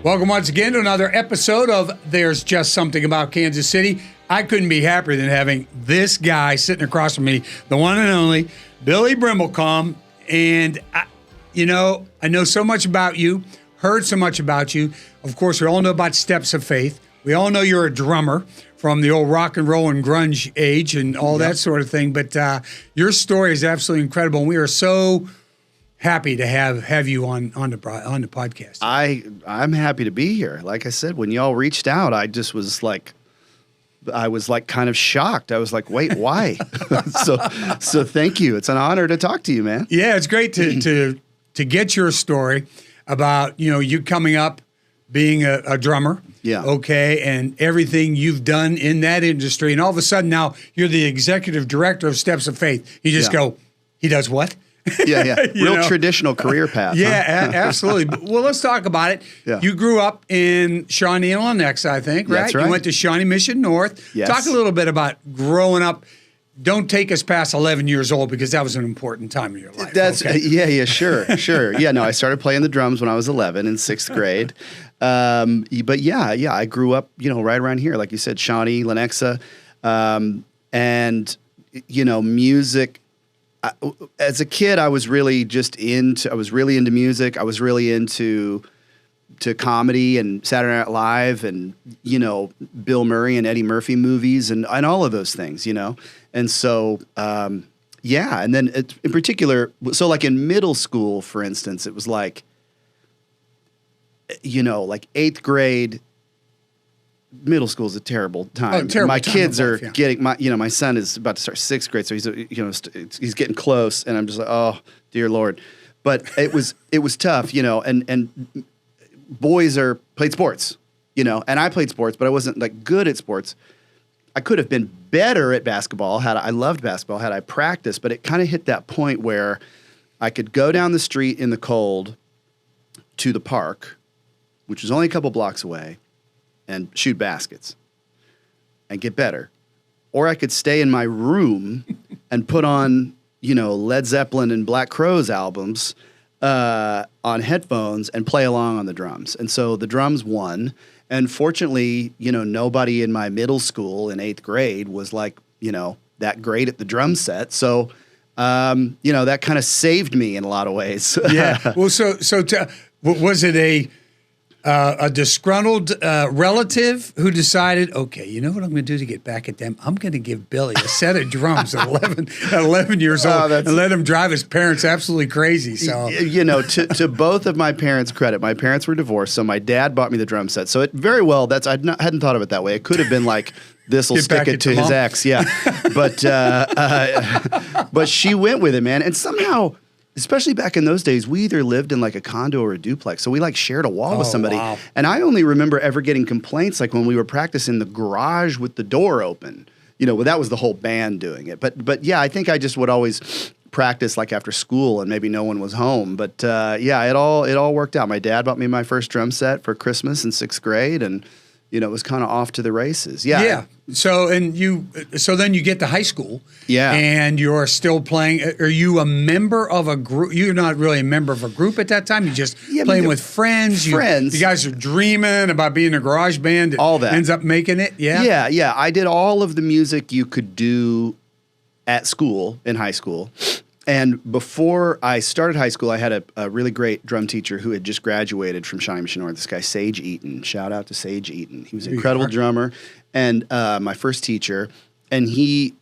Welcome once again to another episode of There's Just Something About Kansas City. I couldn't be happier than having this guy sitting across from me, the one and only Billy Brimblecom. And, I know so much about you, heard so much about you. Of course, we all know about Steps of Faith. We all know you're a drummer from the old rock and roll and grunge age and all that sort of thing. But your story is absolutely incredible. And we are so happy to have you on the podcast. I'm happy to be here. Like I said, when y'all reached out, I was kind of shocked. I was like, wait, why? so thank you. It's an honor to talk to you, man. Yeah, it's great to get your story about, you coming up, being a drummer. Yeah. Okay. And everything you've done in that industry. And all of a sudden now you're the executive director of Steps of Faith. You just go, he does what? Yeah. Real traditional career path. Yeah, huh? Absolutely. Well, let's talk about it. Yeah. You grew up in Shawnee, Lenexa, I think, right? That's right. You went to Shawnee Mission North. Yes. Talk a little bit about growing up. Don't take us past 11 years old because that was an important time in your life. Sure. Yeah, no, I started playing the drums when I was 11 in sixth grade. But I grew up, right around here, like you said, Shawnee, Lenexa, and music. As a kid, I was really into music. I was really into comedy and Saturday Night Live and, Bill Murray and Eddie Murphy movies and all of those things, And so, and then in particular, so like in middle school, for instance, it was like, like eighth grade. Middle school is a terrible time. My kids are getting my son is about to start sixth grade, so he's getting close, and I'm just like, oh dear Lord. But it was tough, and boys played sports, and I played sports, but I wasn't like good at sports. I could have been better at basketball I loved basketball had I practiced, but it kind of hit that point where I could go down the street in the cold to the park, which was only a couple blocks away, and shoot baskets and get better. Or I could stay in my room and put on, Led Zeppelin and Black Crowes albums on headphones and play along on the drums. And so the drums won. And fortunately, nobody in my middle school in eighth grade was like, that great at the drum set. So, that kind of saved me in a lot of ways. Yeah. Well, was it a disgruntled relative who decided, okay, you know what I'm going to do to get back at them? I'm going to give Billy a set of drums at 11 years old and let him drive his parents absolutely crazy. So, to both of my parents' credit, my parents were divorced, so my dad bought me the drum set. So it very well, hadn't thought of it that way. It could have been like, this will stick it to his ex, yeah. But she went with it, man, and somehow. Especially back in those days, we either lived in like a condo or a duplex. So we like shared a wall with somebody. Wow. And I only remember ever getting complaints like when we were practicing the garage with the door open. That was the whole band doing it. But yeah, I think I just would always practice like after school and maybe no one was home. But it all worked out. My dad bought me my first drum set for Christmas in sixth grade, and it was kind of off to the races. Yeah. Yeah. So then you get to high school. Yeah. And you're still playing. Are you a member of a group? You're not really a member of a group at that time. You're just playing with friends. You guys are dreaming about being a garage band. All that. Ends up making it. Yeah. Yeah. I did all of the music you could do at school, in high school. And before I started high school, I had a really great drum teacher who had just graduated from Shawnee Mission North. This guy, Sage Eaton. Shout out to Sage Eaton. He was an incredible drummer and my first teacher. And he,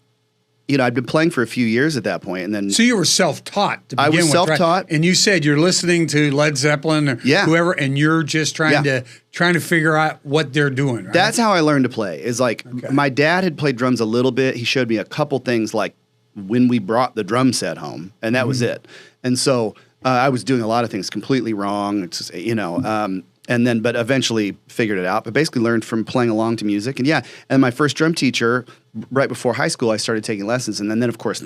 I'd been playing for a few years at that point. And then, so you were self-taught to begin with, I was self-taught. Right? And you said you're listening to Led Zeppelin or whoever, and you're just trying to figure out what they're doing, right? That's how I learned to play. Is like my dad had played drums a little bit. He showed me a couple things like when we brought the drum set home, and that was it. And so I was doing a lot of things completely wrong. It's just, but eventually figured it out. But basically learned from playing along to music. And my first drum teacher, right before high school, I started taking lessons. And then of course,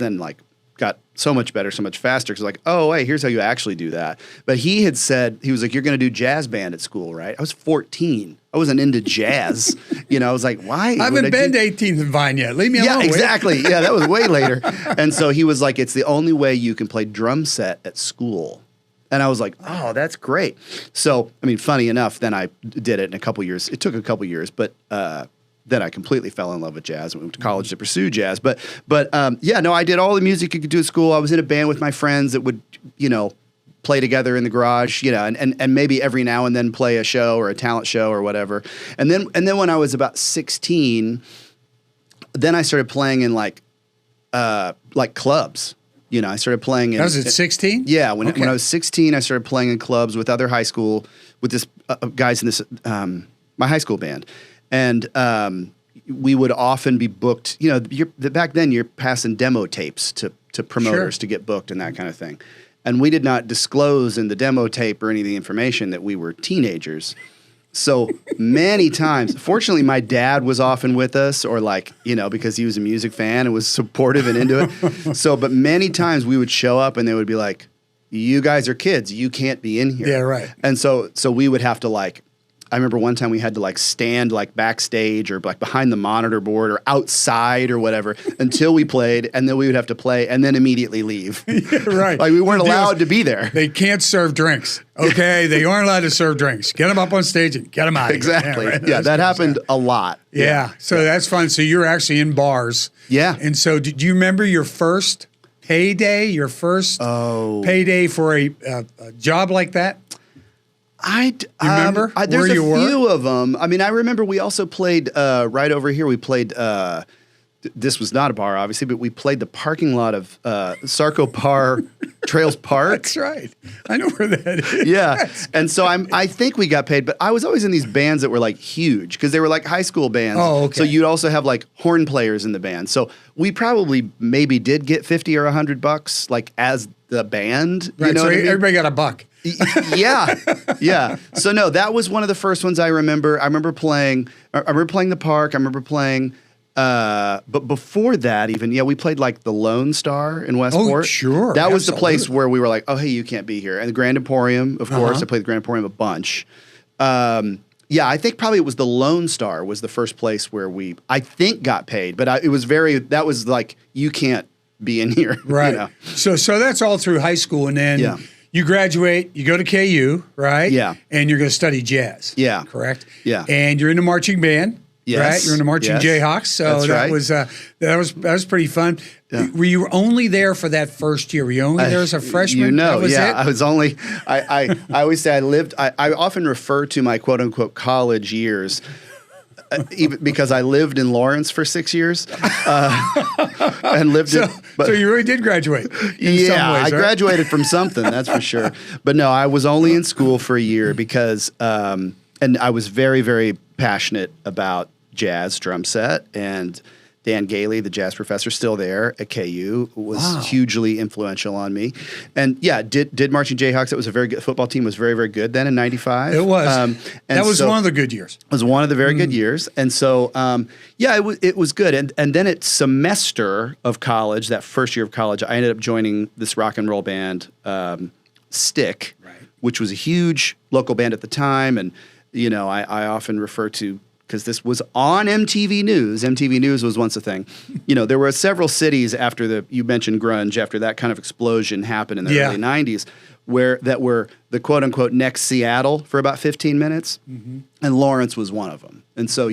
got so much better, so much faster. Because like, oh, wait, here's how you actually do that. But he had said, he was like, you're going to do jazz band at school, right? I was 14. I wasn't into jazz. I was like, why? I haven't been to 18th and Vine yet. Leave me alone. Yeah, exactly. Yeah, that was way later. And so he was like, it's the only way you can play drum set at school. And I was like, oh, that's great. So, I mean, funny enough, then I did it in a couple years. It took a couple years, but then I completely fell in love with jazz. I went to college to pursue jazz. But yeah, no, I did all the music you could do at school. I was in a band with my friends that would, play together in the garage, and maybe every now and then play a show or a talent show or whatever. And then when I was about 16, then I started playing in like clubs. I started playing in. That was at 16? Yeah, when I was 16, I started playing in clubs with other high school with this guys in this my high school band, and we would often be booked. Back then you're passing demo tapes to promoters to get booked and that kind of thing. And we did not disclose in the demo tape or any of the information that we were teenagers. So many times, fortunately, my dad was often with us or because he was a music fan and was supportive and into it. But many times we would show up and they would be like, you guys are kids. You can't be in here. Yeah, right. And so we would have to I remember one time we had to stand backstage or behind the monitor board or outside or whatever until we played, and then we would have to play and then immediately leave. Yeah, right. We weren't allowed to be there. They can't serve drinks. Okay, they aren't allowed to serve drinks. Get them up on stage and get them out. Exactly. Yeah, right? Yeah, that happened a lot. Yeah. So that's fun. So you're actually in bars. Yeah. And so did you remember your first payday? Your first payday for a job like that? You remember? There's a few of them. I mean, I remember we also played right over here. We played. This was not a bar, obviously, but we played the parking lot of Sarco Par Trails Park. That's right. I know where that is. Yeah, and so I think we got paid, but I was always in these bands that were huge because they were high school bands. Oh, okay. So you'd also have horn players in the band. So we probably maybe did get $50 or $100 as the band. Right. You know so what I mean? Everybody got a buck. Yeah. So no, that was one of the first ones I remember. I remember playing the park. I remember playing, but before that even, we played the Lone Star in Westport. Oh, sure. That was the place where we were like, oh, hey, you can't be here. And the Grand Emporium, of course. I played the Grand Emporium a bunch. I think probably it was the Lone Star was the first place where I think got paid, but that was you can't be in here. Right. So that's all through high school, and then you graduate, you go to KU, right? Yeah. And you're going to study jazz. Yeah. Correct? Yeah. And you're in the marching band. Yes. Right? You're in the marching Jayhawks. So That's that was pretty fun. Yeah. Were you only there for that first year? Were you only there as a freshman? That was it? I was only I always say I often refer to my quote unquote college years. Even because I lived in Lawrence for 6 years, and lived. So you really did graduate. In some ways, I graduated from something, that's for sure. But no, I was only in school for a year because, and I was very, very passionate about jazz drum set, and Dan Gailey, the jazz professor, still there at KU, was hugely influential on me. And did marching Jayhawks. It was a very good football team. Was very, very good then in '95. It was. That was one of the good years. It was one of the very good years. And so, it was good. And then at semester of college, that first year of college, I ended up joining this rock and roll band, Stick, which was a huge local band at the time. And I often refer to, because this was on MTV News. MTV News was once a thing. There were several cities after you mentioned grunge, after that kind of explosion happened in the early 90s, that were the quote-unquote next Seattle for about 15 minutes, and Lawrence was one of them. And so,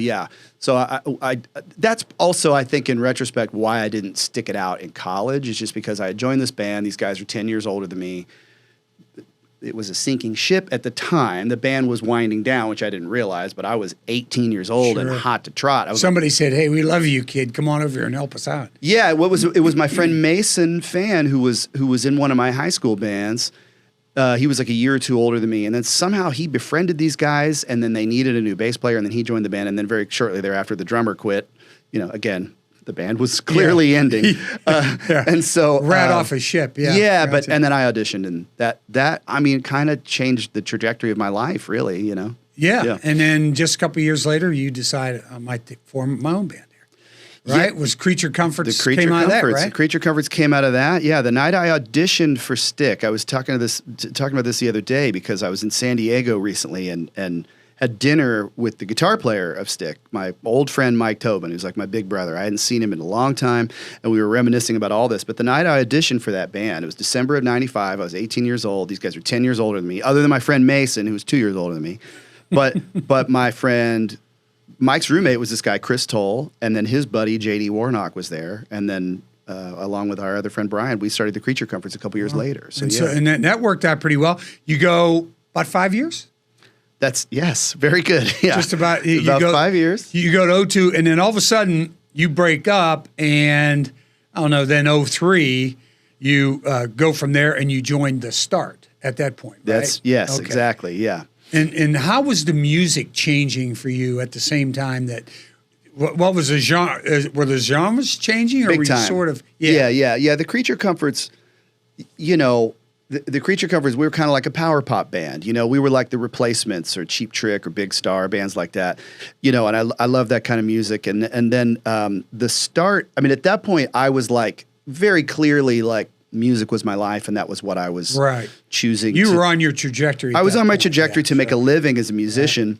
so I that's also, I think, in retrospect, why I didn't stick it out in college, is just because I had joined this band. These guys are 10 years older than me. It was a sinking ship at the time. The band was winding down, which I didn't realize, but I was 18 years old and hot to trot. Somebody said, hey, we love you, kid. Come on over here and help us out. Yeah, it was my friend Mason Fan who was in one of my high school bands. He was a year or two older than me, and then somehow he befriended these guys, and then they needed a new bass player, and then he joined the band, and then very shortly thereafter, the drummer quit. Again, the band was clearly ending, and so off a ship. And then I auditioned, and that I mean, kind of changed the trajectory of my life, really. Yeah, and then just a couple of years later, you decided I might form my own band here. Right? Was Creature Comforts came out of that, right? Creature Comforts came out of that. Yeah, the night I auditioned for Stick, I was talking about this the other day because I was in San Diego recently, and had dinner with the guitar player of Stick, my old friend Mike Tobin, who's like my big brother. I hadn't seen him in a long time, and we were reminiscing about all this. But the night I auditioned for that band, it was December of '95. I was 18 years old. These guys were 10 years older than me, other than my friend Mason, who was 2 years older than me. But my friend Mike's roommate was this guy, Chris Toll, and then his buddy, J.D. Warnock, was there. And then along with our other friend Brian, we started the Creature Comforts a couple years later. So, and that worked out pretty well. You go about 5 years? Yes, very good. Yeah. Just about 5 years. You go to 2002, and then all of a sudden you break up, and I don't know, then 2003, you go from there and you join the Start at that point, right? Yes, okay. Exactly, yeah. And how was the music changing for you at the same time that, what was the genre? Were the genres changing, or Big were you time. sort of? Yeah. The Creature Comforts, the Creature Comforts, we were kind of like a power pop band. We were like the Replacements or Cheap Trick or Big Star, bands like that. And I love that kind of music. And then the Start, I mean, at that point, I was like very clearly like music was my life, and that was what I was choosing. You were on your trajectory. I was on my trajectory to make a living as a musician. Right.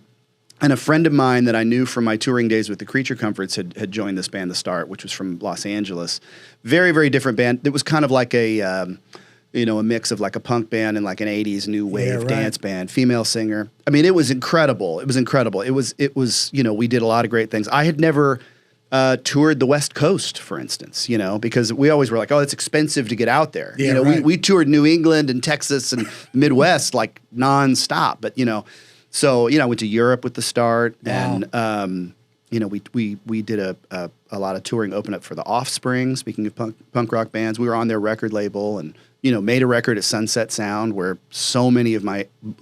And a friend of mine that I knew from my touring days with the Creature Comforts had joined this band, The Start, which was from Los Angeles. Very, very different band. It was kind of like a mix of like a punk band and like an 80s new wave dance band, female singer. I mean, it was incredible. It was, we did a lot of great things. I had never toured the West Coast, for instance, because we always were like, oh, it's expensive to get out there. Yeah, we toured New England and Texas and Midwest like nonstop. But, so, I went to Europe with the Start. Wow. And, we did a lot of touring, open up for The Offspring, speaking of punk rock bands. We were on their record label and, made a record at Sunset Sound where so many of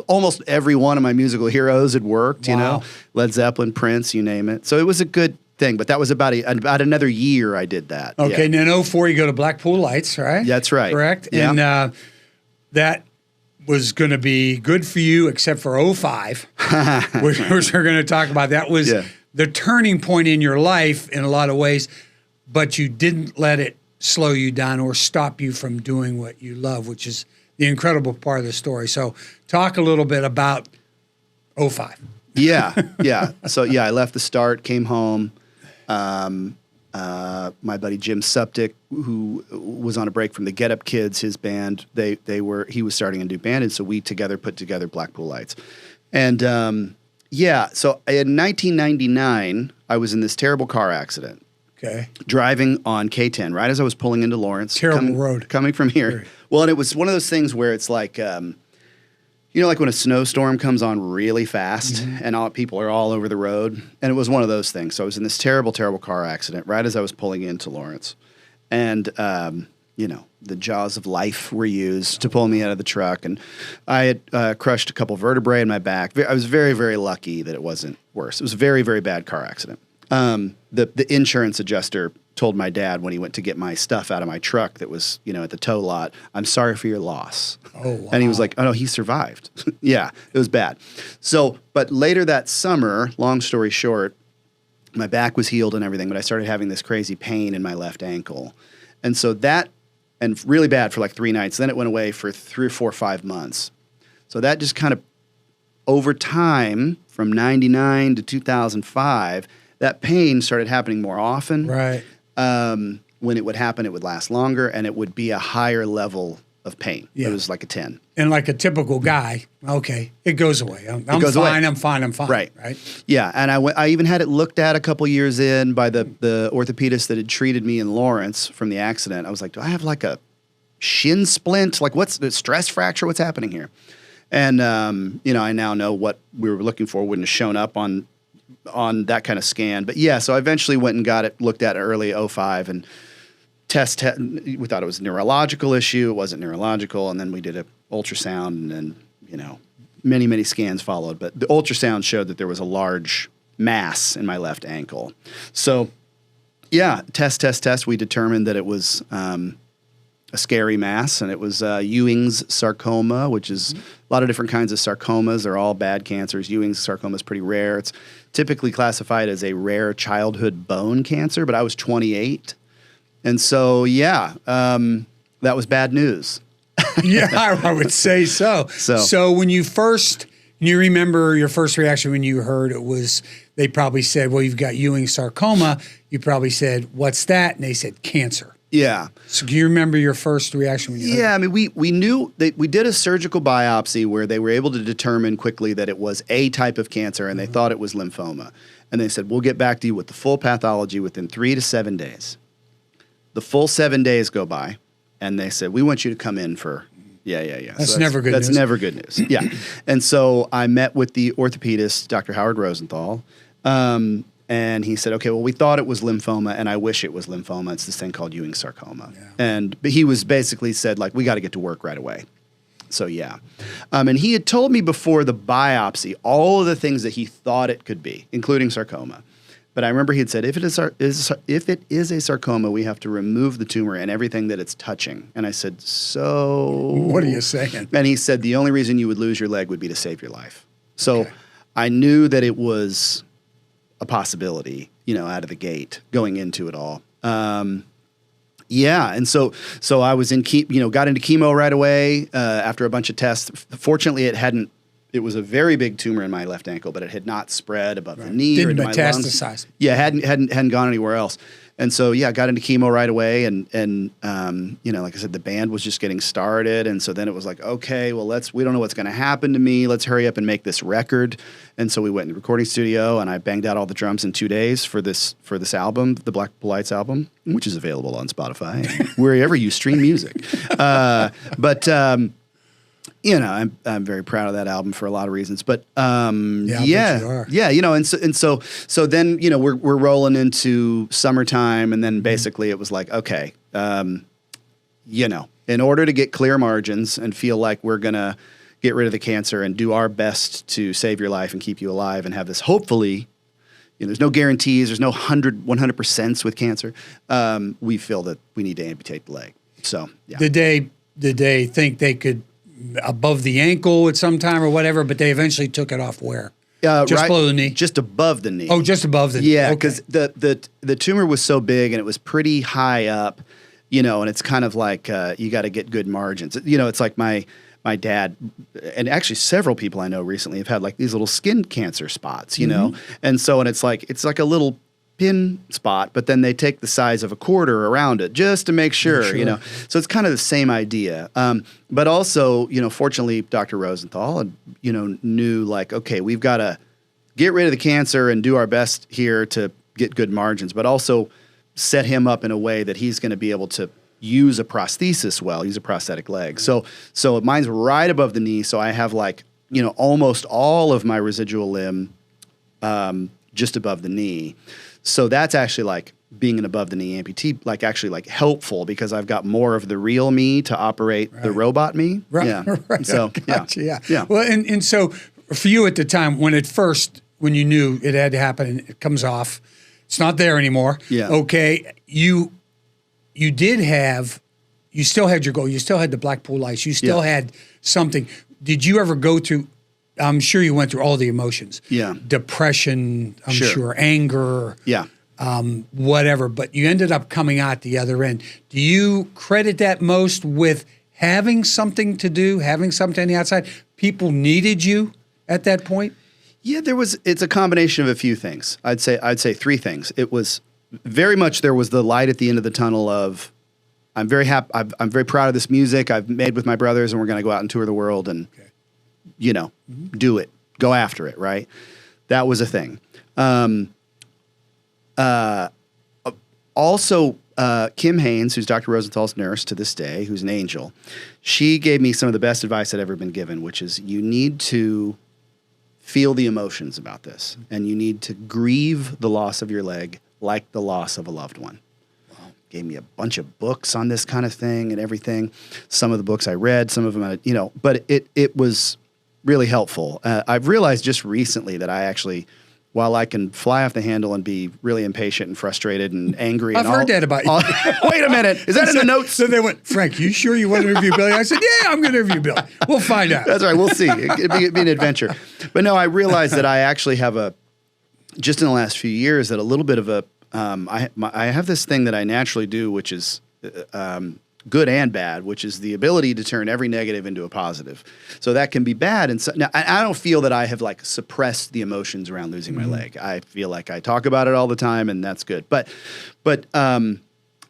almost every one of my musical heroes had worked, Led Zeppelin, Prince, you name it. So it was a good thing, but that was about another year I did that. Okay, and then 2004 you go to Blackpool Lights, right? That's right. Correct? Yeah. And that was going to be good for you except for 2005, which we're going to talk about. That was the turning point in your life in a lot of ways, but you didn't let it slow you down or stop you from doing what you love, which is the incredible part of the story. So talk a little bit about 2005. Yeah. So, I left the Start, came home. My buddy Jim Suptic, who was on a break from the Get Up Kids, his band, he was starting a new band, and so we together put together Blackpool Lights. And so in 1999, I was in this terrible car accident. Okay. Driving on K10, right as I was pulling into Lawrence. Terrible road. Coming from here. Very. Well, and it was one of those things where it's like, like when a snowstorm comes on really fast and people are all over the road. And it was one of those things. So I was in this terrible, terrible car accident right as I was pulling into Lawrence. And, the jaws of life were used to pull me out of the truck. And I had crushed a couple vertebrae in my back. I was very, very lucky that it wasn't worse. It was a very, very bad car accident. The insurance adjuster told my dad when he went to get my stuff out of my truck that was, at the tow lot, "I'm sorry for your loss." Oh, wow. And he was like, "Oh, no, he survived." Yeah, it was bad. So, but later that summer, long story short, my back was healed and everything, but I started having this crazy pain in my left ankle. And so and really bad for like 3 nights. Then it went away for 3 or 4 or 5 months. So that just kind of, over time, from 99 to 2005, that pain started happening more often. Right. When it would happen, it would last longer, and it would be a higher level of pain. Yeah. It was like a 10. And like a typical guy, okay, it goes away. I'm fine. Right. Right. Yeah, and I even had it looked at a couple years in by the orthopedist that had treated me in Lawrence from the accident. I was like, do I have like a shin splint? Like, what's the stress fracture? What's happening here? And, I now know what we were looking for wouldn't have shown up on that kind of scan. But yeah, so I eventually went and got it looked at early 2005 and we thought it was a neurological issue. It wasn't neurological. And then we did an ultrasound and then, many, many scans followed. But the ultrasound showed that there was a large mass in my left ankle. So yeah, test. We determined that it was a scary mass, and it was Ewing's sarcoma, which is a lot of different kinds of sarcomas. They're all bad cancers. Ewing's sarcoma is pretty rare. It's typically classified as a rare childhood bone cancer, but I was 28. And so, that was bad news. Yeah, I would say so. So when you first, Can you remember your first reaction when you heard it was, they probably said, well, you've got Ewing sarcoma. You probably said, what's that? And they said, cancer. Yeah. So can you remember your first reaction when you heard it? I mean, we knew that we did a surgical biopsy where they were able to determine quickly that it was a type of cancer, and they thought it was lymphoma. And they said, we'll get back to you with the full pathology within 3 to 7 days. The full 7 days go by, and they said, we want you to come in for, That's never good news. That's never good news, yeah. And so I met with the orthopedist, Dr. Howard Rosenthal, and he said, okay, well, we thought it was lymphoma, and I wish it was lymphoma. It's this thing called Ewing sarcoma. Yeah. But he was basically said, like, we got to get to work right away. So, yeah. And he had told me before the biopsy all of the things that he thought it could be, including sarcoma. But I remember he had said, if it is a sarcoma, we have to remove the tumor and everything that it's touching. And I said, so... What are you saying? And he said, the only reason you would lose your leg would be to save your life. So I knew that it was a possibility, out of the gate going into it all. And so I was in got into chemo right away after a bunch of tests. Fortunately, it was a very big tumor in my left ankle, but it had not spread above the knee or into my lungs. Yeah, hadn't gone anywhere else. And so, got into chemo right away. And like I said, the band was just getting started. And so then it was like, okay, well, we don't know what's going to happen to me. Let's hurry up and make this record. And so we went in the recording studio, and I banged out all the drums in 2 days for this album, the Black Lights album, which is available on Spotify, wherever you stream music. I'm very proud of that album for a lot of reasons, but and so then we're rolling into summertime, and then basically it was like, okay, in order to get clear margins and feel like we're gonna get rid of the cancer and do our best to save your life and keep you alive and have this, hopefully, there's no guarantees, there's no 100% with cancer. We feel that we need to amputate the leg. So yeah. Did they think they could above the ankle at some time or whatever, but they eventually took it off where? Just below the knee? Just above the knee. Oh, just above the knee. Yeah, because the tumor was so big and it was pretty high up, and it's kind of like you got to get good margins. It's like my dad, and actually several people I know recently have had like these little skin cancer spots, and it's like a little pin spot, but then they take the size of a quarter around it just to make sure, So it's kind of the same idea. But also, fortunately, Dr. Rosenthal, knew like, okay, we've got to get rid of the cancer and do our best here to get good margins, but also set him up in a way that he's going to be able to use a prosthesis use a prosthetic leg. So mine's right above the knee, so I have like, almost all of my residual limb just above the knee. So that's actually like being an above the knee amputee, like actually like helpful because I've got more of the real me to operate the robot me. Right. Yeah. Right. So gotcha, yeah. Well, and so for you at the time when you knew it had to happen and it comes off, it's not there anymore. Yeah. Okay. You still had your goal. You still had the Blackpool lights. You still had something. Did you ever go through? I'm sure you went through all the emotions. Yeah. Depression, I'm sure, anger. Yeah. Whatever. But you ended up coming out the other end. Do you credit that most with having something to do, having something on the outside? People needed you at that point? Yeah, it's a combination of a few things. I'd say three things. It was very much there was the light at the end of the tunnel of I'm very happy. I'm very proud of this music I've made with my brothers, and we're going to go out and tour the world and do it, go after it, right? That was a thing. Also, Kim Haynes, who's Dr. Rosenthal's nurse to this day, who's an angel, she gave me some of the best advice I'd ever been given, which is you need to feel the emotions about this, and you need to grieve the loss of your leg like the loss of a loved one. Gave me a bunch of books on this kind of thing and everything. Some of the books I read, some of them, but it was really helpful. I've realized just recently that I actually, while I can fly off the handle and be really impatient and frustrated and angry. I've heard that about you. Wait a minute. Is that in the notes? So they went, Frank, you sure you want to interview Billy? I said, yeah, I'm going to interview Billy. We'll find out. That's right. We'll see. It'd be an adventure. But no, I realized that I actually have just in the last few years, that a little bit of I have this thing that I naturally do, which is good and bad, which is the ability to turn every negative into a positive. So that can be bad. And so now I don't feel that I have like suppressed the emotions around losing my leg. I feel like I talk about it all the time, and that's good. But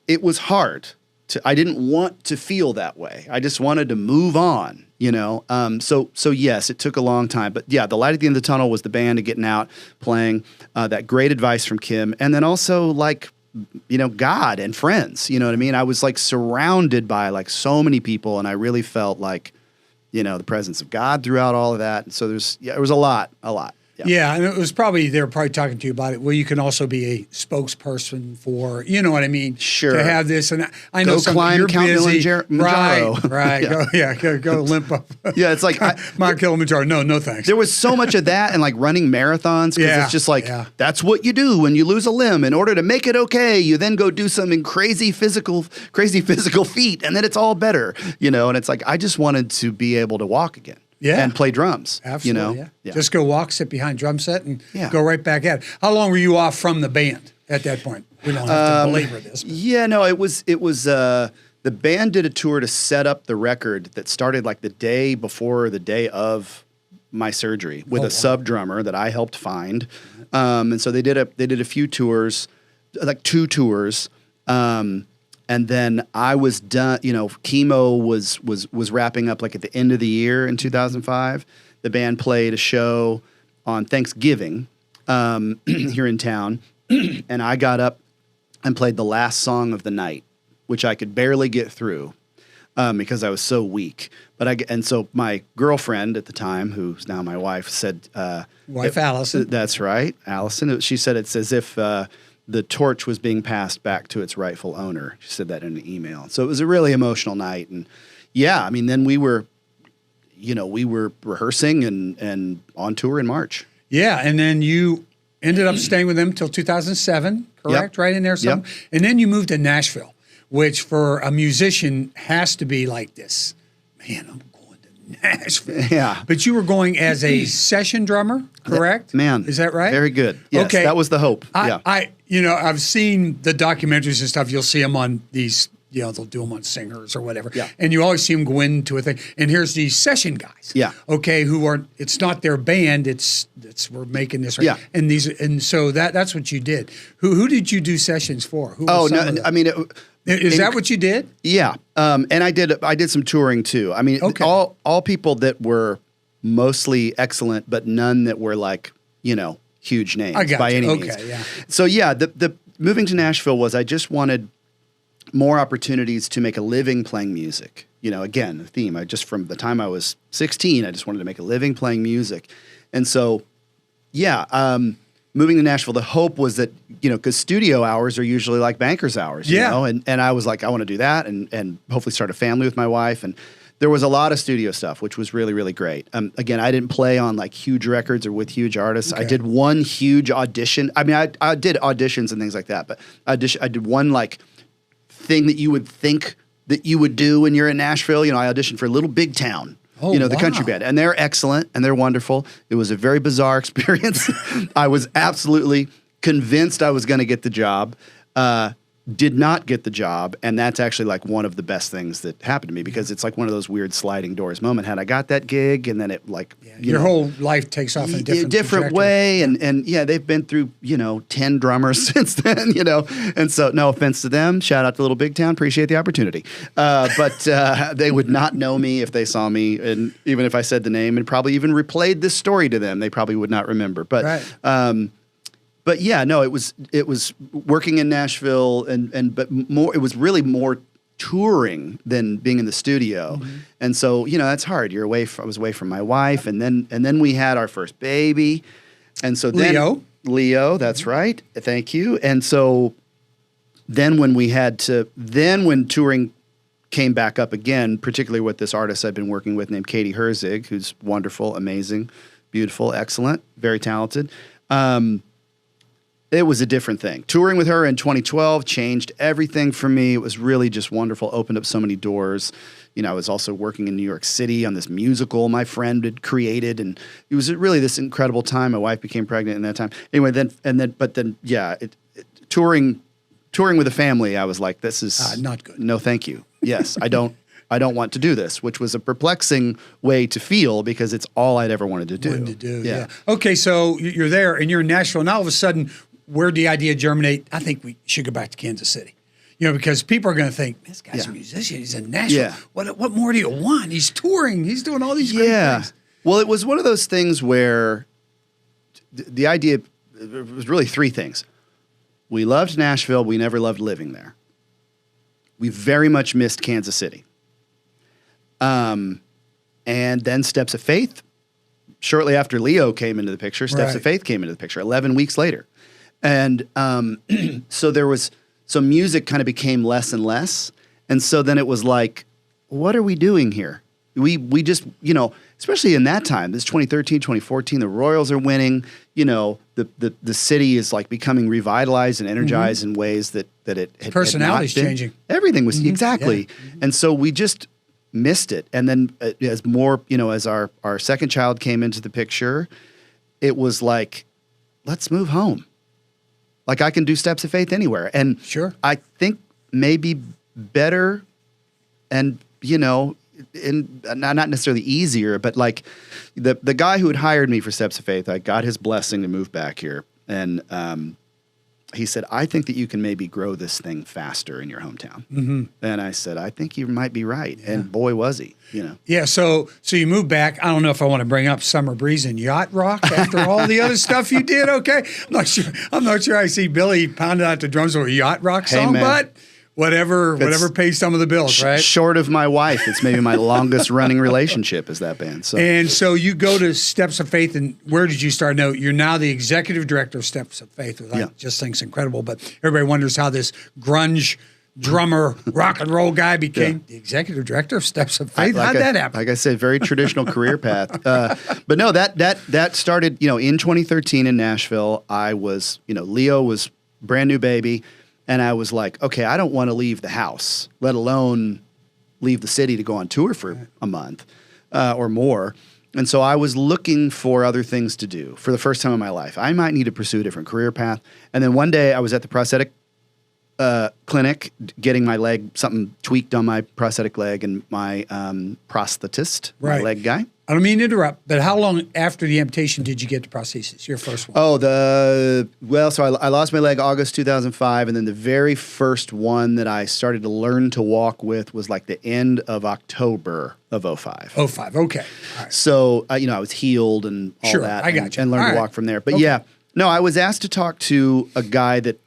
it was hard. I didn't want to feel that way. I just wanted to move on, you know? So yes, it took a long time, but yeah, the light at the end of the tunnel was the band and getting out, playing, that great advice from Kim. And then also like, you know, God and friends, you know what I mean? I was like surrounded by like so many people, and I really felt like, you know, the presence of God throughout all of that. And so it was a lot. Yeah, and it was probably, they were probably talking to you about it. Well, you can also be a spokesperson for, you know what I mean? Sure. To have this, and I know some climb you're Mount busy. Kilimanjaro. Right. Yeah. Go limp up. Yeah, it's like Mount Kilimanjaro. No thanks. There was so much of that, and like running marathons, because it's just like that's what you do when you lose a limb. In order to make it okay, you then go do something crazy physical feat, and then it's all better, you know. And it's like I just wanted to be able to walk again. Yeah. And play drums. Absolutely. You know? Yeah. Just go walk, sit behind drum set, and go right back at it. How long were you off from the band at that point? We don't have to belabor this. But. Yeah, no, it was the band did a tour to set up the record that started like the day before the day of my surgery with a sub drummer that I helped find. And so they did a few tours, like 2 tours. And then I was done, you know, chemo was wrapping up like at the end of the year in 2005. The band played a show on Thanksgiving here in town. And I got up and played the last song of the night, which I could barely get through because I was so weak. And so my girlfriend at the time, who's now my wife, said... Wife Allison. That's right, Allison. She said it's as if... the torch was being passed back to its rightful owner. She said that in an email. So it was a really emotional night. And yeah, I mean, then we were rehearsing and on tour in March. Yeah. And then you ended up staying with them till 2007, correct? Yep. Right in there. Yep. And then you moved to Nashville, which for a musician has to be like this. Man, I'm going to Nashville. Yeah. But you were going as a session drummer, correct? Man. Is that right? Very good. Yes, okay. That was the hope. I've seen the documentaries and stuff. You'll see them on these, you know, they'll do them on singers or whatever. Yeah. And you always see them go into a thing. And here's these session guys. Yeah. Okay, who are, it's not their band, it's we're making this. Right? Yeah. And so that's what you did. Who did you do sessions for? Is that what you did? Yeah. And I did some touring too. I mean, all people that were mostly excellent, but none that were like, you know, huge names by any means. Yeah. So yeah, the moving to Nashville was I just wanted more opportunities to make a living playing music. You know, again, the theme. From the time I was 16, I just wanted to make a living playing music. And so, yeah, moving to Nashville, the hope was that, you know, because studio hours are usually like banker's hours, you know? And I was like, I want to do that and hopefully start a family with my wife. And there was a lot of studio stuff, which was really, really great. Again, I didn't play on like huge records or with huge artists. Okay. I did one huge audition. I mean, I did auditions and things like that, but I did one like thing that you would think that you would do when you're in Nashville. You know, I auditioned for Little Big Town. The country band. And they're excellent and they're wonderful. It was a very bizarre experience. I was absolutely convinced I was going to get the job. Did not get the job, and that's actually like one of the best things that happened to me because it's like one of those weird sliding doors moment. Had I got that gig, and then it like your whole life takes off in a different way, and yeah, they've been through 10 drummers since then, and so no offense to them, shout out to Little Big Town, appreciate the opportunity, but they would not know me if they saw me, and even if I said the name and probably even replayed this story to them, they probably would not remember, but. Right. But yeah, no, it was working in Nashville but more. It was really more touring than being in the studio, and so that's hard. I was away from my wife, and then we had our first baby, and so then Leo, that's right. Thank you. And so then when touring came back up again, particularly with this artist I've been working with named Katie Herzig, who's wonderful, amazing, beautiful, excellent, very talented. It was a different thing. Touring with her in 2012 changed everything for me. It was really just wonderful, opened up so many doors. I was also working in New York City on this musical my friend had created, and it was really this incredible time. My wife became pregnant in that time. Anyway, touring touring with a family, I was like, this is not good. No, thank you. Yes, I don't want to do this, which was a perplexing way to feel because it's all I'd ever wanted to do. Yeah. Okay, so you're there and you're in Nashville, and all of a sudden, where'd the idea germinate? I think we should go back to Kansas City. Because people are going to think, this guy's a musician. He's in Nashville. Yeah. What more do you want? He's touring. He's doing all these great things. Well, it was one of those things where the idea was really three things. We loved Nashville. We never loved living there. We very much missed Kansas City. And then Steps of Faith. Shortly after Leo came into the picture, Steps of Faith came into the picture 11 weeks later. And so music kind of became less and less. And so then it was like, what are we doing here? We just, especially in that time, this 2013, 2014, the Royals are winning, the city is like becoming revitalized and energized in ways that it had personality's had not been. Changing. Everything was exactly. Yeah. And so we just missed it. And then as more, as our second child came into the picture, it was like, let's move home. Like I can do Steps of Faith anywhere. And sure. I think maybe better and, not necessarily easier, but like the guy who had hired me for Steps of Faith, I got his blessing to move back here. And he said, I think that you can maybe grow this thing faster in your hometown. Mm-hmm. And I said, I think you might be right. Yeah. And boy, was he, Yeah, so you moved back. I don't know if I want to bring up Summer Breeze and Yacht Rock after all the other stuff you did, okay? I'm not sure I see Billy pounding out the drums with a Yacht Rock song, but whatever pays some of the bills, right? Short of my wife, it's maybe my longest running relationship is that band. So. And so you go to Steps of Faith, and where did you start? No, you're now the executive director of Steps of Faith, which I just think is incredible. But everybody wonders how this grunge drummer, rock and roll guy became the executive director of Steps of Faith. How'd that happen? Like I said, very traditional career path. But no, that started, in 2013 in Nashville. I was, Leo was brand new baby. And I was like, okay, I don't want to leave the house, let alone leave the city to go on tour for a month or more. And so I was looking for other things to do for the first time in my life. I might need to pursue a different career path. And then one day I was at the prosthetic clinic getting my leg, something tweaked on my prosthetic leg, and my prosthetist, my leg guy. I don't mean to interrupt, but how long after the amputation did you get the prosthesis, your first one? So I lost my leg August 2005, and then the very first one that I started to learn to walk with was like the end of October of 2005. 2005, okay. All right. So, I was healed and all that. I got you. And learned to walk from there. But I was asked to talk to a guy that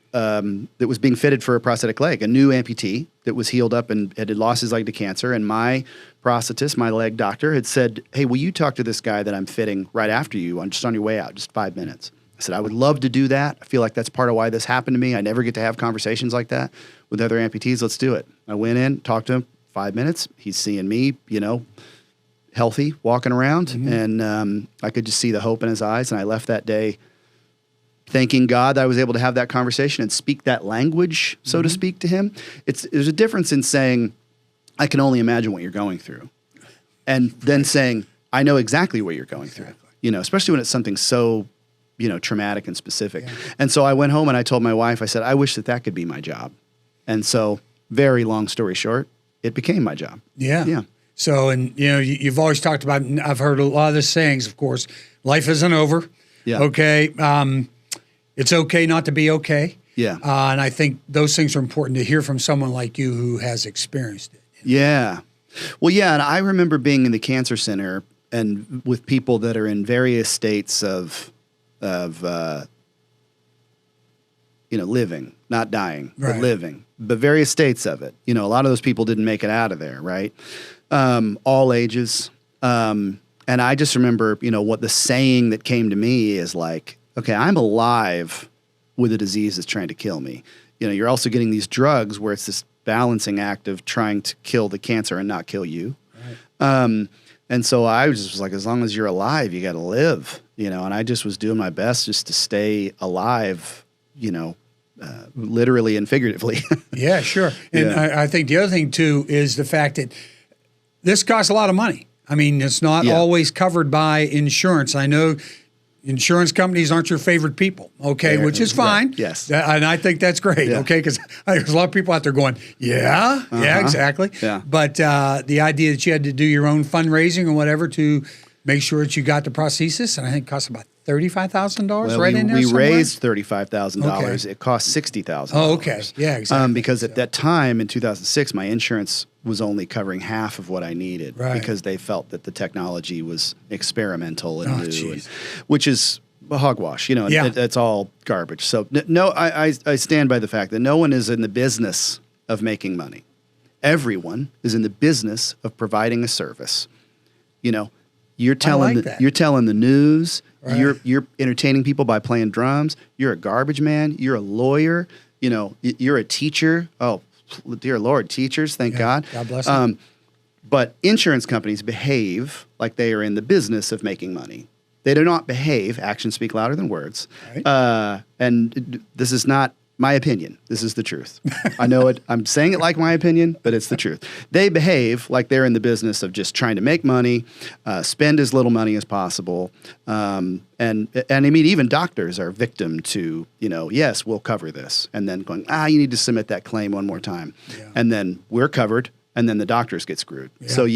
was being fitted for a prosthetic leg, a new amputee that was healed up and had lost his leg to cancer. And my prosthetist, my leg doctor, had said, hey, will you talk to this guy that I'm fitting right after you just on your way out, just 5 minutes? I said, I would love to do that. I feel like that's part of why this happened to me. I never get to have conversations like that with other amputees. Let's do it. I went in, talked to him, 5 minutes. He's seeing me, healthy, walking around. Mm-hmm. And I could just see the hope in his eyes. And I left that day thanking God that I was able to have that conversation and speak that language, so to speak, to him. There's a difference in saying, I can only imagine what you're going through, and then saying, I know exactly what you're going through, especially when it's something so, traumatic and specific. Yeah. And so I went home and I told my wife, I said, I wish that could be my job. And so, very long story short, it became my job. Yeah. Yeah. So, and you've always talked about, and I've heard a lot of the sayings, of course, life isn't over. Yeah. Okay. It's okay not to be okay. Yeah. And I think those things are important to hear from someone like you who has experienced it. Yeah. Well, yeah. And I remember being in the cancer center and with people that are in various states of living, not dying, but living, but various states of it. A lot of those people didn't make it out of there, right? All ages. And I just remember, what the saying that came to me is like, okay, I'm alive with a disease that's trying to kill me. You're also getting these drugs where it's this balancing act of trying to kill the cancer and not kill you. Right. And so I was like, as long as you're alive, you got to live, and I just was doing my best just to stay alive, literally and figuratively. Yeah, sure. And I think the other thing, too, is the fact that this costs a lot of money. I mean, it's not always covered by insurance. I know insurance companies aren't your favorite people, okay, which is fine. Right. Yes. And I think that's great, okay, because there's a lot of people out there going, yeah, exactly. Yeah. But the idea that you had to do your own fundraising or whatever to make sure that you got the prosthesis, and I think it cost about $35,000 in there we somewhere? raised $35,000. Okay. It cost $60,000. Oh, okay. Yeah, exactly. Because at that time in 2006, my insurance was only covering half of what I needed because they felt that the technology was experimental and new, which is hogwash. That's all garbage. So no, I stand by the fact that no one is in the business of making money. Everyone is in the business of providing a service. You're telling the news. Right. You're entertaining people by playing drums. You're a garbage man. You're a lawyer. You're a teacher. Oh, dear Lord, teachers, thank God. God bless them. But insurance companies behave like they are in the business of making money. They do not behave. Actions speak louder than words. Right. And this is not my opinion. This is the truth. I know it. I'm saying it like my opinion, but it's the truth. They behave like they're in the business of just trying to make money, spend as little money as possible. And I mean, even doctors are victim to, yes, we'll cover this. And then going, you need to submit that claim one more time. Yeah. And then we're covered, and then the doctors get screwed. Yeah. So,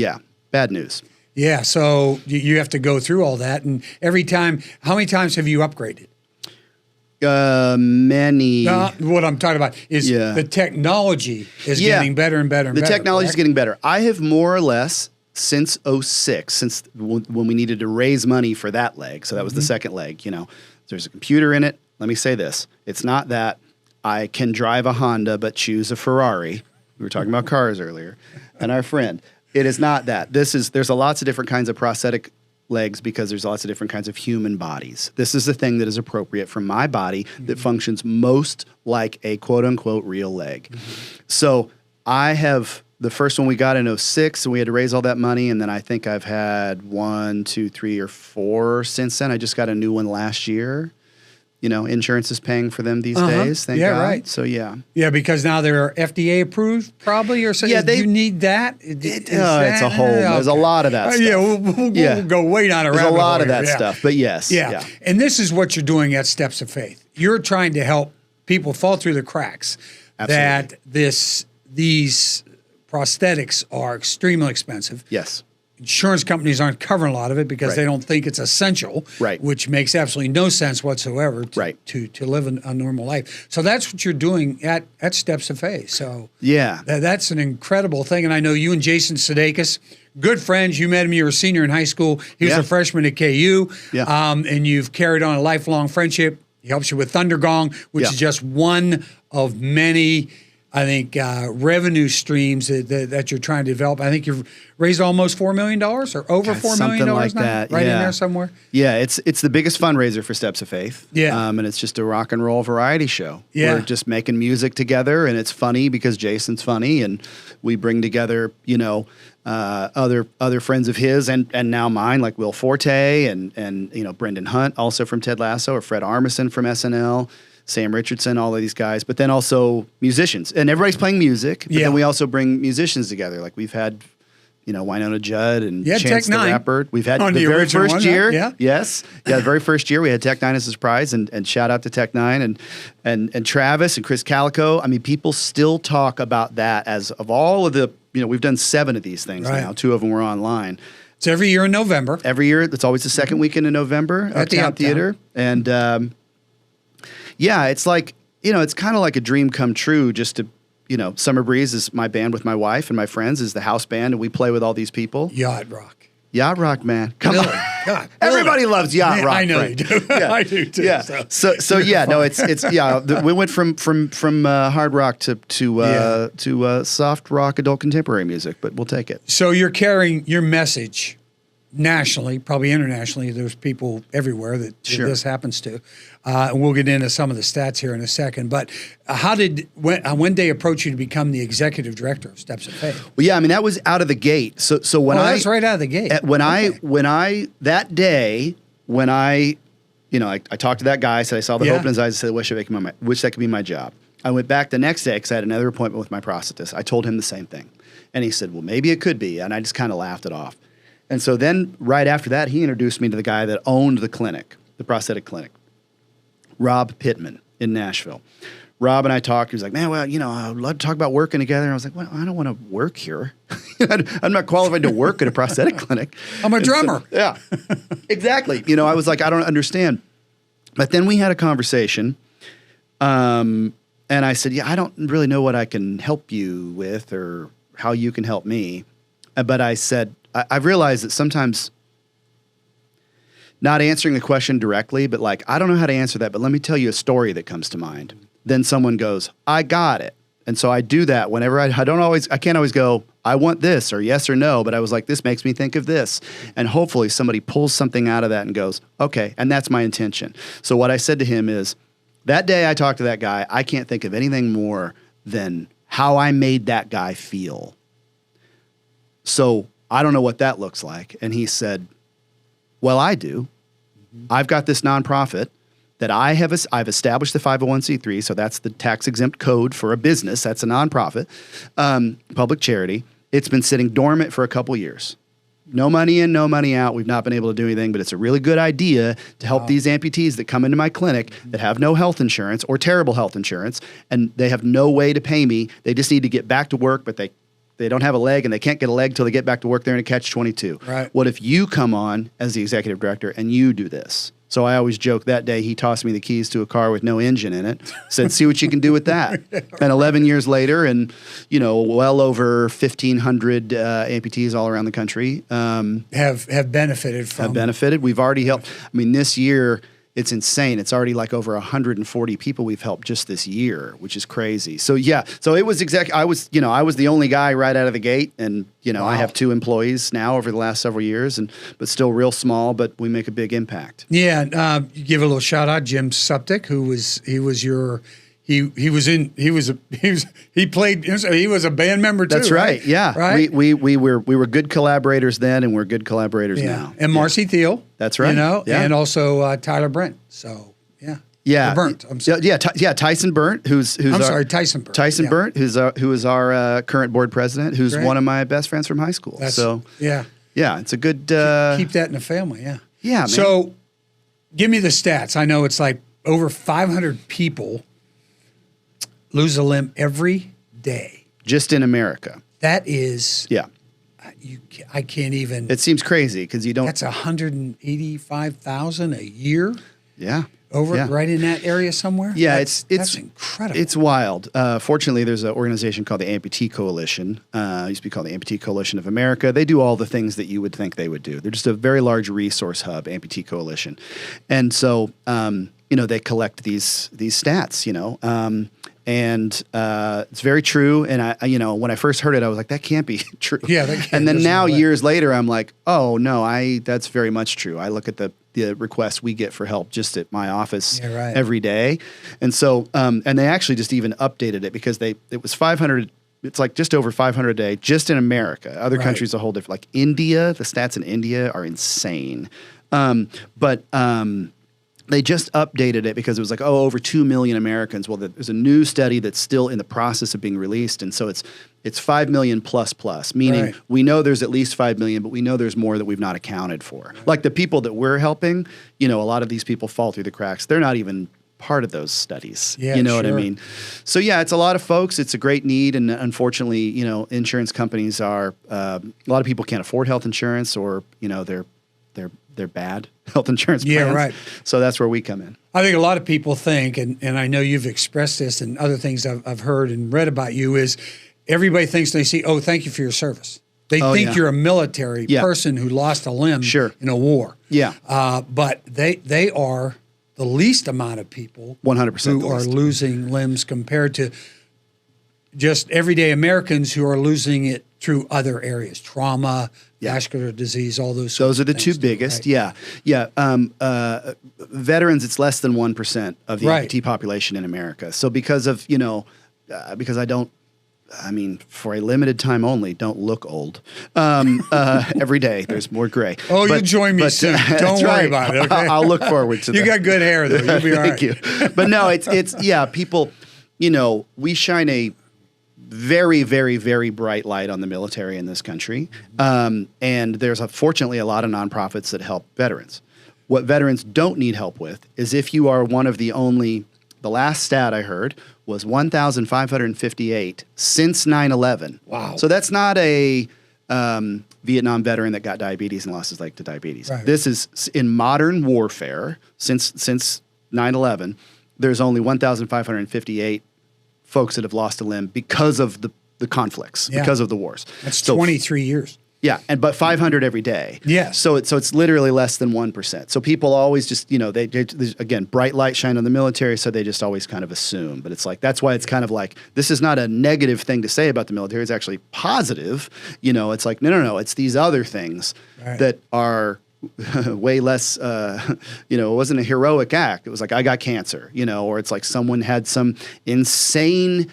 bad news. Yeah, so you have to go through all that. And every time, how many times have you upgraded? Many. What I'm talking about is the technology is getting better and better and better. The technology is getting better. I have more or less since 2006, since when we needed to raise money for that leg. So that was the second leg. There's a computer in it. Let me say this. It's not that I can drive a Honda but choose a Ferrari. We were talking about cars earlier. And our friend. It is not that. There's lots of different kinds of prosthetic legs because there's lots of different kinds of human bodies. This is the thing that is appropriate for my body that functions most like a quote-unquote real leg. So I have the first one we got in 2006, and we had to raise all that money, and then I think I've had 1, 2, 3, or 4 since then. I just got a new one last year. Insurance is paying for them these days. Thank God. Right. So, Yeah, because now they're FDA approved, probably, or something. Yeah, you need that? It's a whole, there's a lot of that stuff. Yeah, we'll go way down a rabbit hole. There's a lot of that stuff, but yes. Yeah. And this is what you're doing at Steps of Faith. You're trying to help people fall through the cracks. Absolutely. That these prosthetics are extremely expensive. Yes. Insurance companies aren't covering a lot of it because they don't think it's essential, which makes absolutely no sense whatsoever to live a normal life. So that's what you're doing at Steps of Faith. So that's an incredible thing. And I know you and Jason Sudeikis, good friends. You met him. You were a senior in high school. He was a freshman at KU. And you've carried on a lifelong friendship. He helps you with Thundergong, which is just one of many, I think, revenue streams that you're trying to develop. I think you've raised almost $4 million or over $4 million like now, that. Right in there somewhere. Yeah, it's the biggest fundraiser for Steps of Faith. Yeah, and it's just a rock and roll variety show. Yeah, we're just making music together, and it's funny because Jason's funny, and we bring together other friends of his and now mine, like Will Forte and Brendan Hunt, also from Ted Lasso, or Fred Armisen from SNL. Sam Richardson, all of these guys, but then also musicians. And everybody's playing music, but then we also bring musicians together. Like we've had, Winona Judd and Chance the Rapper. We've had the very first year. The very first year we had Tech Nine as a surprise, and shout out to Tech Nine and Travis and Chris Calico. I mean, people still talk about that as of all of the, we've done 7 of these things now. 2 of them were online. It's every year in November. Every year. It's always the second weekend in November at the Uptown Theater. And, it's like, it's kind of like a dream come true just to, Summer Breeze is my band with my wife and my friends is the house band, and we play with all these people. Yacht Rock, man. Come on. God, everybody loves Yacht Rock. I know you do. I do too. Yeah. So we went from hard rock to soft rock adult contemporary music, but we'll take it. So you're carrying your message nationally, probably internationally. There's people everywhere that this happens to. And we'll get into some of the stats here in a second. But when they approached you to become the executive director of Steps of Faith? Well, yeah, I mean, that was out of the gate. So when that was right out of the gate. I talked to that guy, said I saw the hope in his eyes, I said, wish that could be my job. I went back the next day because I had another appointment with my prosthetist. I told him the same thing. And he said, well, maybe it could be. And I just kind of laughed it off. And so then right after that, he introduced me to the guy that owned the clinic. the prosthetic clinic. Rob Pittman in Nashville. Rob and I talked. He was like, man, well, I'd love to talk about working together. And I was like, well, I don't want to work here. I'm not qualified to work at a prosthetic clinic. I'm a drummer. So, yeah, exactly. I was like, I don't understand. But then we had a conversation. And I said, yeah, I don't really know what I can help you with or how you can help me. But I said, I've realized that sometimes not answering the question directly, but like, I don't know how to answer that, but let me tell you a story that comes to mind. Then someone goes, I got it. And so I do that whenever I can't always go, I want this or yes or no, but I was like, this makes me think of this. And hopefully somebody pulls something out of that and goes, okay. And that's my intention. So what I said to him is, that day I talked to that guy, I can't think of anything more than how I made that guy feel. So I don't know what that looks like. And he said, well, I do. I've got this nonprofit that I've established the 501c3, so that's the tax-exempt code for a business. That's a nonprofit, public charity. It's been sitting dormant for a couple years. No money in, no money out. We've not been able to do anything, but it's a really good idea to help these amputees that come into my clinic that have no health insurance or terrible health insurance, and they have no way to pay me. They just need to get back to work, but they don't have a leg, and they can't get a leg till they get back to work. They're in a catch-22. Right. What if you come on as the executive director and you do this? So I always joke that day he tossed me the keys to a car with no engine in it, said, see what you can do with that. And 11 years later and, well over 1,500 amputees all around the country have benefited from. Have benefited. We've already helped. I mean, this year, it's insane. It's already like over 140 people we've helped just this year, which is crazy. So yeah, so it was I was the only guy right out of the gate, and wow. I have 2 employees now over the last several years, but still real small, but we make a big impact. Yeah, you give a little shout out, Jim Sudeikis, he was a band member too. That's right. Yeah. Right. We were good collaborators then, and we're good collaborators now. And Marcy Thiel. That's right. And also Tyler Brent. So yeah. Yeah. Burnt. I'm sorry. Yeah. Tyson Burnt, Tyson Burnt. Tyson Burnt, who is our current board president, who's one of my best friends from high school. Yeah, it's a good keep that in the family. Yeah. Yeah. Man. So, give me the stats. I know it's like over 500 people lose a limb every day. Just in America. That is. Yeah. I can't even. It seems crazy because you don't. That's 185,000 a year. Yeah. Right in that area somewhere. Yeah, that's incredible. It's wild. Fortunately, there's an organization called the Amputee Coalition. It used to be called the Amputee Coalition of America. They do all the things that you would think they would do. They're just a very large resource hub, Amputee Coalition, and so they collect these stats. And it's very true. And I when I first heard it, I was like, that can't be true. Yeah. That can't, and then now years later, I'm like, oh no, that's very much true. I look at the requests we get for help just at my office every day. And so, and they actually just even updated it because it was 500. It's like just over 500 a day just in America. Other countries are a whole different, like India, the stats in India are insane. They just updated it because it was like, over 2 million Americans. Well, there's a new study that's still in the process of being released. And so it's 5 million plus, meaning we know there's at least 5 million, but we know there's more that we've not accounted for. Right. Like the people that we're helping, a lot of these people fall through the cracks. They're not even part of those studies. Yeah, you know what I mean? So yeah, it's a lot of folks. It's a great need. And unfortunately, insurance companies a lot of people can't afford health insurance or, they're bad health insurance plans. Yeah, right. So that's where we come in. I think a lot of people think, and I know you've expressed this and other things I've heard and read about you, is everybody thinks they see, thank you for your service. They think you're a military person who lost a limb in a war. Yeah. But they are the least amount of people 100% who are losing limbs compared to just everyday Americans who are losing it through other areas, trauma, vascular disease, all those. Those are the 2 biggest. Right? Yeah. Veterans, it's less than 1% of the amputee population in America. So because of because for a limited time only, don't look old. Every day there's more gray. You join me soon. Don't worry about it. Okay? I'll look forward to that. You got good hair though. You'll be all right. Thank you. But no, it's people. We shine a very, very, very bright light on the military in this country. And there's fortunately a lot of nonprofits that help veterans. What veterans don't need help with is if you are one of the last stat I heard was 1,558 since 9/11. Wow. So that's not a Vietnam veteran that got diabetes and lost his leg to diabetes. Right. This is in modern warfare since 9/11. There's only 1,558 folks that have lost a limb because of the conflicts, because of the wars. That's 23 years. Yeah, but 500 every day. Yes. So it's literally less than 1%. So people always just, they again, bright light shine on the military, so they just always kind of assume. But it's like, that's why it's kind of like, this is not a negative thing to say about the military. It's actually positive. It's like, no. It's these other things that are way less, it wasn't a heroic act. It was like, I got cancer, or it's like someone had some insane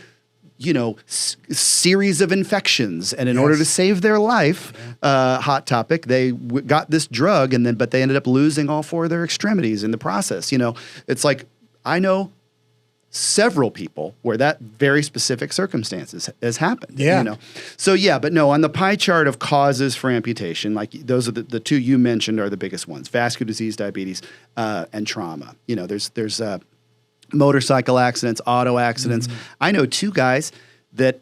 series of infections, and in order to save their life, hot topic, they got this drug, but they ended up losing all 4 of their extremities in the process. It's like, I know several people where that very specific circumstances has happened. So but no, on the pie chart of causes for amputation, like those are the 2 you mentioned are the biggest ones: vascular disease, diabetes, and trauma. There's motorcycle accidents, auto accidents. I know 3 guys that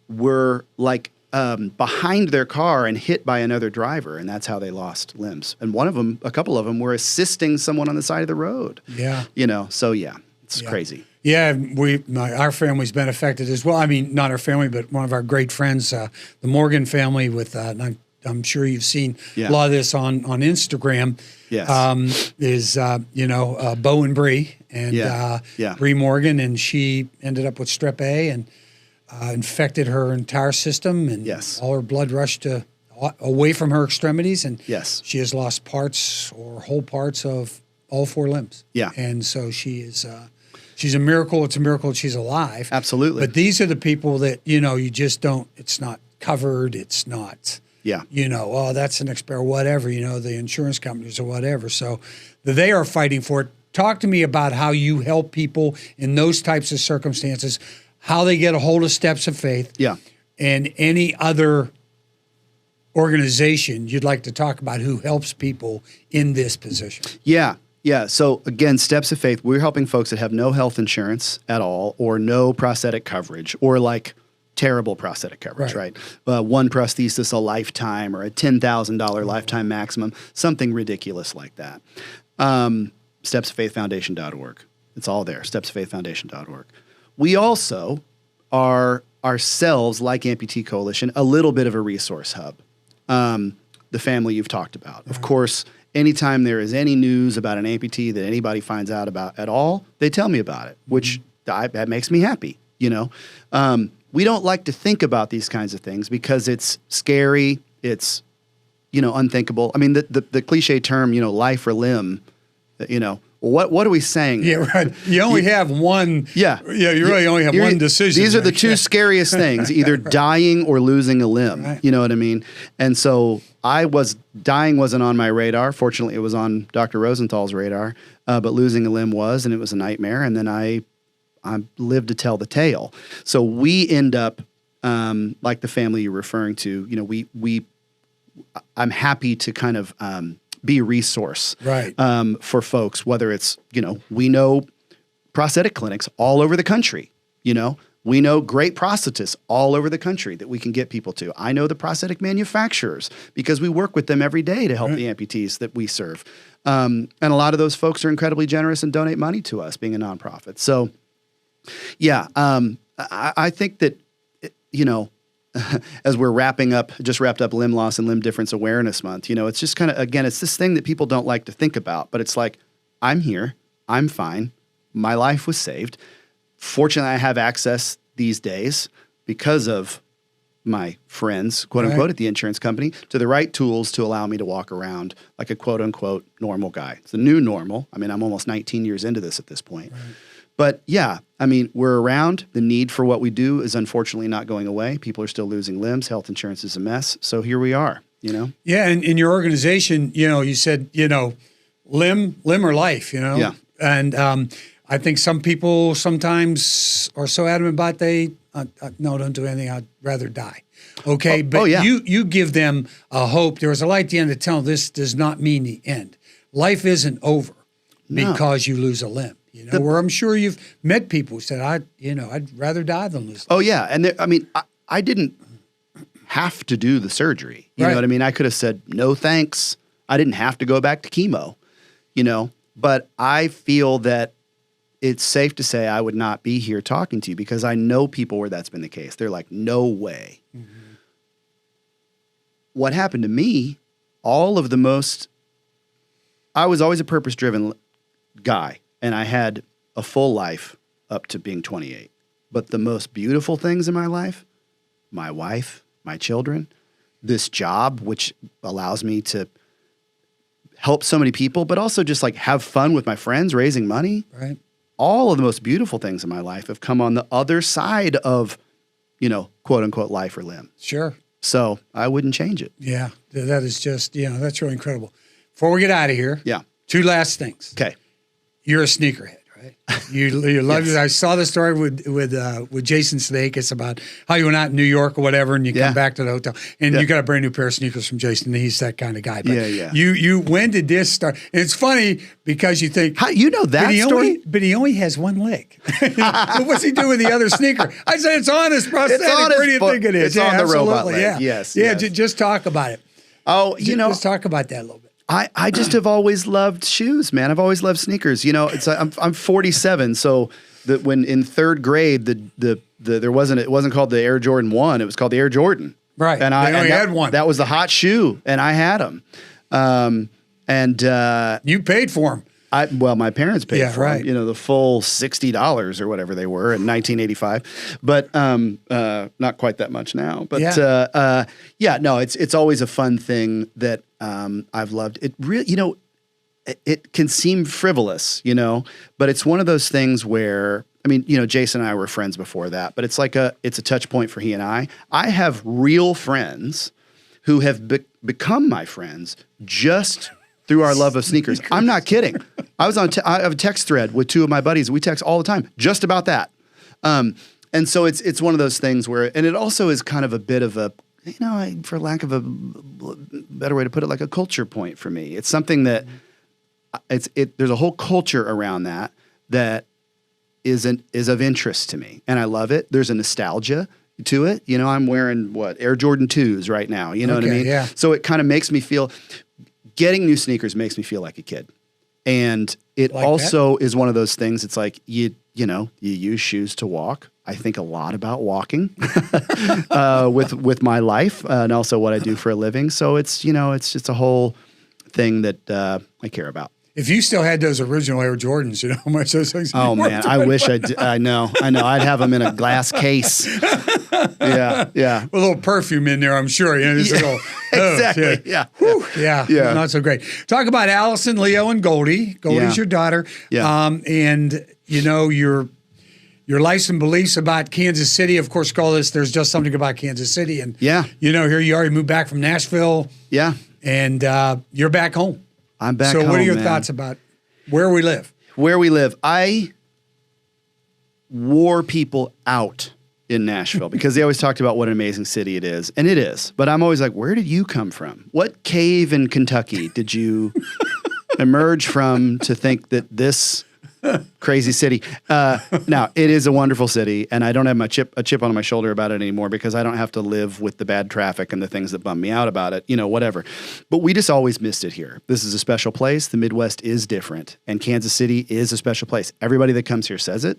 were like behind their car and hit by another driver, and that's how they lost limbs. And a couple of them were assisting someone on the side of the road. It's crazy. Yeah, our family's been affected as well. I mean, not our family, but one of our great friends, the Morgan family with, I'm sure you've seen a lot of this on Instagram. Yes. Is Bo and Bree and Bree Morgan, and she ended up with strep A and infected her entire system, and all her blood rushed away from her extremities, and she has lost parts or whole parts of all 4 limbs. And so she's a miracle. It's a miracle that she's alive. Absolutely. But these are the people that you just don't. It's not covered. It's not. That's an expert, whatever, the insurance companies or whatever. So they are fighting for it. Talk to me about how you help people in those types of circumstances, how they get a hold of Steps of Faith. And any other organization you'd like to talk about who helps people in this position. Yeah. So again, Steps of Faith, we're helping folks that have no health insurance at all, or no prosthetic coverage, or like terrible prosthetic coverage, right? One prosthesis a lifetime, or a $10,000 lifetime maximum, something ridiculous like that. StepsOfFaithFoundation.org. It's all there, StepsOfFaithFoundation.org. We also are ourselves, like Amputee Coalition, a little bit of a resource hub. The family you've talked about. Of course, anytime there is any news about an amputee that anybody finds out about at all, they tell me about it, which that makes me happy, We don't like to think about these kinds of things because it's scary. It's, unthinkable. I mean, the cliche term, life or limb, what are we saying? Yeah, right. You only have one. You really only have one decision. These are the 2 scariest things, either dying or losing a limb. Right. You know what I mean? And so dying wasn't on my radar. Fortunately, it was on Dr. Rosenthal's radar, but losing a limb was, and it was a nightmare. And then I lived to tell the tale. So we end up, like the family you're referring to, I'm happy to kind of be a resource for folks, whether it's, we know prosthetic clinics all over the country, we know great prosthetists all over the country that we can get people to. I know the prosthetic manufacturers because we work with them every day to help the amputees that we serve. And a lot of those folks are incredibly generous and donate money to us, being a nonprofit. So, I think that, as we're just wrapped up Limb Loss and Limb Difference Awareness Month, it's just kind of, again, it's this thing that people don't like to think about, but it's like, I'm here, I'm fine, my life was saved. Fortunately, I have access these days because of my friends, quote unquote, at the insurance company, to the right tools to allow me to walk around like a quote unquote normal guy. It's the new normal. I mean, I'm almost 19 years into this at this point. But we're around. The need for what we do is unfortunately not going away. People are still losing limbs. Health insurance is a mess. So here we are, Yeah, and in your organization, you said, limb or life, Yeah. And I think some people sometimes are so adamant about no, don't do anything. I'd rather die. Okay, but you give them a hope. There was a light at the end of the tunnel. This does not mean the end. Life isn't over because you lose a limb. Where I'm sure you've met people who said, I'd rather die than lose. Oh yeah, and I didn't have to do the surgery. You know what I mean? I could have said no thanks. I didn't have to go back to chemo. But I feel that it's safe to say I would not be here talking to you because I know people where that's been the case. They're like, no way. Mm-hmm. What happened to me, I was always a purpose-driven guy, and I had a full life up to being 28. But the most beautiful things in my life, my wife, my children, this job, which allows me to help so many people, but also just like have fun with my friends, raising money. Right. All of the most beautiful things in my life have come on the other side of, quote unquote, life or limb. Sure. So I wouldn't change it. Yeah. That is just, that's really incredible. Before we get out of here. Yeah. 2 last things. Okay. You're a sneakerhead. You love it. I saw the story with Jason Sudeikis about how you went out in New York or whatever, and you come back to the hotel, and you got a brand new pair of sneakers from Jason. And he's that kind of guy. But when did this start? And it's funny because you think how you know that story, but he only has one leg. What's he doing with the other sneaker? I said it's on his prosthetic. Where do you think it is? It's on the robot leg. Yeah. Yes. Just talk about it. Oh, just talk about that a little bit. I just have always loved shoes, man. I've always loved sneakers. I'm 47, so when in 3rd grade, it wasn't called the Air Jordan 1, it was called the Air Jordan. Right. And I only had one. That was the hot shoe, and I had them. You paid for them. My parents paid for them, the full $60 or whatever they were in 1985, but not quite that much now. But it's always a fun thing that I've loved. It really, it can seem frivolous, but it's one of those things where, Jason and I were friends before that, but it's a touch point for he and I. I have real friends who have become my friends just through our love of sneakers. I'm not kidding. I was I have a text thread with 2 of my buddies. We text all the time just about that. And so it's one of those things where, and it also is kind of a bit of a, for lack of a better way to put it, like a culture point for me. It's something that there's a whole culture around that is of interest to me, and I love it. There's a nostalgia to it. I'm wearing Air Jordan 2s right now. You know what I mean? Yeah. So it kind of makes me feel. Getting new sneakers makes me feel like a kid. And it also is one of those things. It's like, you use shoes to walk. I think a lot about walking with my life and also what I do for a living. So it's just a whole thing that I care about. If you still had those original Air Jordans, how much those things Oh, man, I wish I did. I know. I'd have them in a glass case. Yeah. With a little perfume in there, I'm sure. Exactly. Yeah. Whew, yeah. Not so great. Talk about Allison, Leo, and Goldie. Goldie's your daughter. Yeah. And, your life and beliefs about Kansas City. Of course, call this There's Just Something About Kansas City. And, here you are. You moved back from Nashville. Yeah. And you're back home. I'm back home, So what are your thoughts about where we live? Where we live. I wore people out in Nashville because they always talked about what an amazing city it is. And it is. But I'm always like, where did you come from? What cave in Kentucky did you emerge from to think that this crazy city? Now, it is a wonderful city, and I don't have a chip on my shoulder about it anymore because I don't have to live with the bad traffic and the things that bum me out about it, whatever. But we just always missed it here. This is a special place. The Midwest is different, and Kansas City is a special place. Everybody that comes here says it.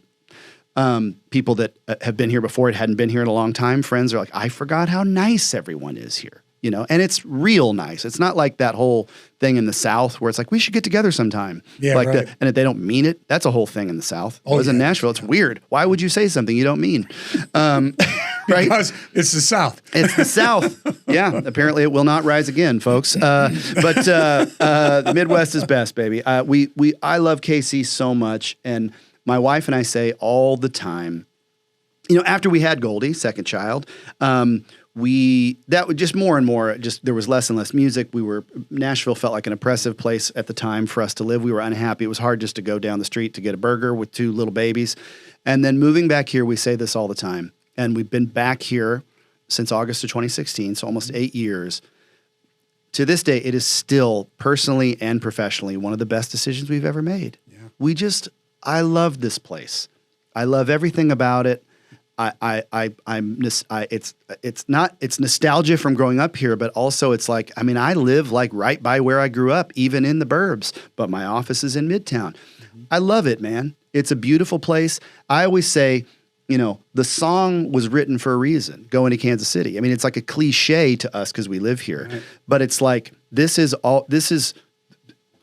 People that have been here before, it hadn't been here in a long time, friends are like, I forgot how nice everyone is here. And it's real nice. It's not like that whole thing in the South where it's like, we should get together sometime. Yeah, right. And if they don't mean it, that's a whole thing in the South. In Nashville, it's weird. Why would you say something you don't mean? Right? Because it's the South. It's the South. Yeah. Apparently it will not rise again, folks. But the Midwest is best, baby. I love KC so much. And my wife and I say all the time, after we had Goldie, second child, that would just more and more, there was less and less music. Nashville felt like an oppressive place at the time for us to live. We were unhappy. It was hard just to go down the street to get a burger with 2 little babies. And then moving back here, we say this all the time. And we've been back here since August of 2016, so almost 8 years. To this day, it is still personally and professionally one of the best decisions we've ever made. Yeah. I love this place. I love everything about it. It's nostalgia from growing up here, but also it's like, I mean, I live like right by where I grew up, even in the burbs, but my office is in Midtown. Mm-hmm. I love it, man. It's a beautiful place. I always say, you know, the song was written for a reason, Going to Kansas City. I mean, it's like a cliche to us because we live here, right. But it's like,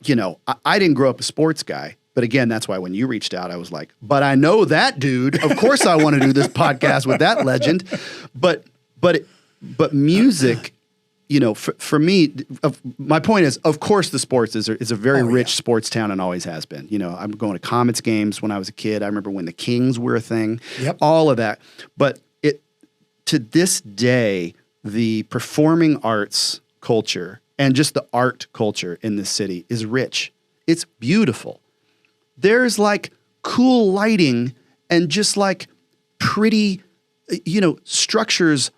you know, I didn't grow up a sports guy. But again, that's why when you reached out, I was like, but I know that dude. Of course I want to do this podcast with that legend. But music, you know, for me, my point is, of course the sports is a very rich sports town and always has been. You know, I'm going to Comets games when I was a kid. I remember when the Kings were a thing, all of that. But to this day, the performing arts culture and just the art culture in this city is rich. It's beautiful. There's like cool lighting and just like pretty, you know, structures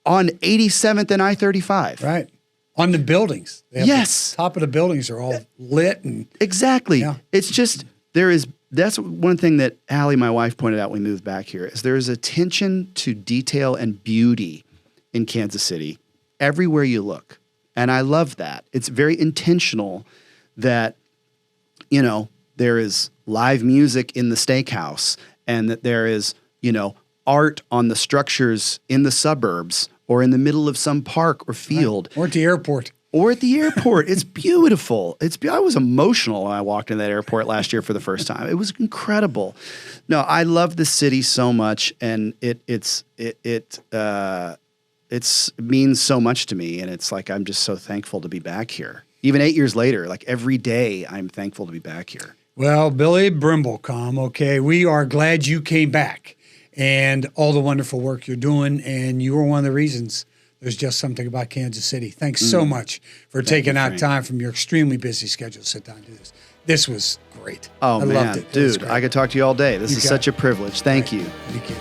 on 87th and I-35. Right. On the buildings. Yes. The top of the buildings are all lit. And exactly. Yeah. It's just, that's one thing that Allie, my wife, pointed out when we moved back here, is there is attention to detail and beauty in Kansas City everywhere you look. And I love that. It's very intentional that, you know, there is live music in the steakhouse and that there is, you know, art on the structures in the suburbs or in the middle of some park or field. Right. Or at the airport. It's beautiful. I was emotional when I walked in that airport last year for the first time. It was incredible. No, I love the city so much, and it means so much to me, and it's like I'm just so thankful to be back here. Even 8 years later, like every day, I'm thankful to be back here. Well, Billy Brimblecom, okay, we are glad you came back and all the wonderful work you're doing, and you were one of the reasons there's just something about Kansas City. Thanks so much for taking out time from your extremely busy schedule to sit down and do this. This was great. Oh, man, loved it. Dude, I could talk to you all day. This is such a privilege. Thank you. Thank you.